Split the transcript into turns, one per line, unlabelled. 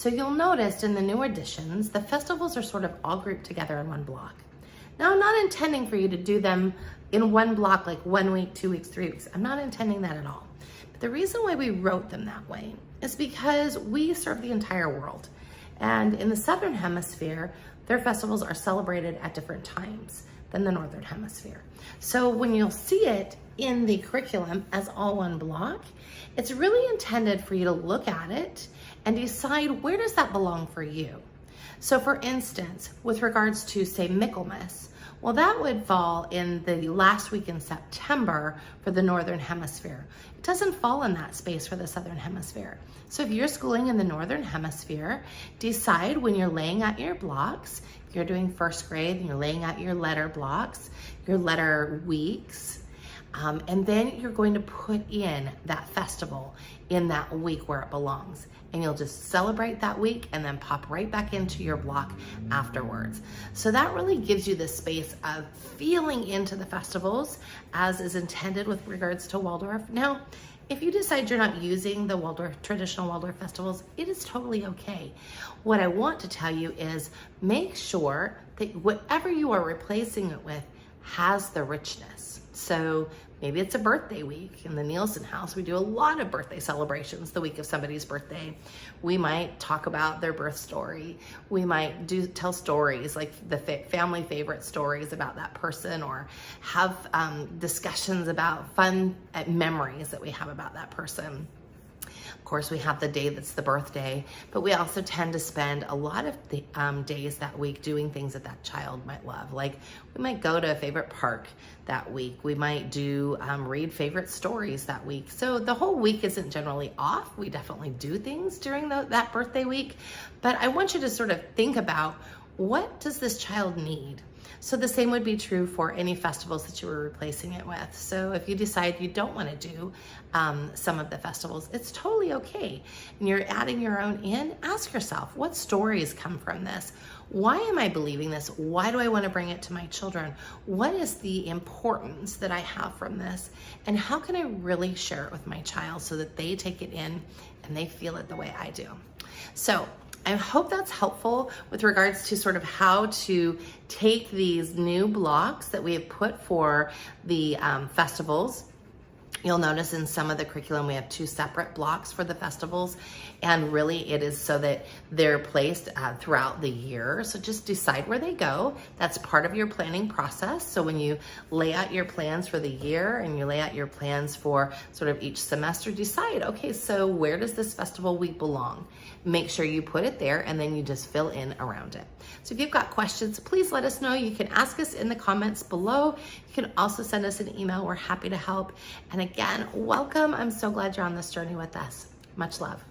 So you'll notice in the new editions, the festivals are sort of all grouped together in one block. Now, I'm not intending for you to do them in one block, like 1 week, 2 weeks, 3 weeks. I'm not intending that at all. But the reason why we wrote them that way is because we serve the entire world. And in the Southern Hemisphere, their festivals are celebrated at different times than the Northern Hemisphere. So when you'll see it in the curriculum as all one block, it's really intended for you to look at it and decide, where does that belong for you? So for instance, with regards to, say, Michaelmas, well, that would fall in the last week in September for the Northern Hemisphere. It doesn't fall in that space for the Southern Hemisphere. So if you're schooling in the Northern Hemisphere, decide when you're laying out your blocks, if you're doing first grade and you're laying out your letter blocks, your letter weeks, and then you're going to put in that festival in that week where it belongs. And you'll just celebrate that week and then pop right back into your block afterwards. So that really gives you the space of feeling into the festivals as is intended with regards to Waldorf. Now, if you decide you're not using the traditional Waldorf festivals, it is totally okay. What I want to tell you is make sure that whatever you are replacing it with has the richness. So maybe it's a birthday week. In the Nielsen house, we do a lot of birthday celebrations the week of somebody's birthday. We might talk about their birth story. We might tell stories, like the family favorite stories about that person, or have discussions about fun memories that we have about that person. Of course, we have the day that's the birthday, but we also tend to spend a lot of the days that week doing things that that child might love. Like we might go to a favorite park that week. We might do read favorite stories that week. So the whole week isn't generally off. We definitely do things during that birthday week, but I want you to sort of think about, what does this child need? So the same would be true for any festivals that you were replacing it with. So if you decide you don't want to do some of the festivals, it's totally okay. And you're adding your own in, ask yourself, what stories come from this? Why am I believing this? Why do I want to bring it to my children? What is the importance that I have from this? And how can I really share it with my child so that they take it in and they feel it the way I do? So I hope that's helpful with regards to sort of how to take these new blocks that we have put for the festivals. You'll notice in some of the curriculum we have 2 separate blocks for the festivals, and really it is so that they're placed throughout the year. So just decide where they go. That's part of your planning process. So when you lay out your plans for the year and you lay out your plans for sort of each semester, decide, okay, so where does this festival week belong? Make sure you put it there, and then you just fill in around it. So if you've got questions, please let us know. You can ask us in the comments below. You can also send us an email. We're happy to help. And again, welcome. I'm so glad you're on this journey with us. Much love.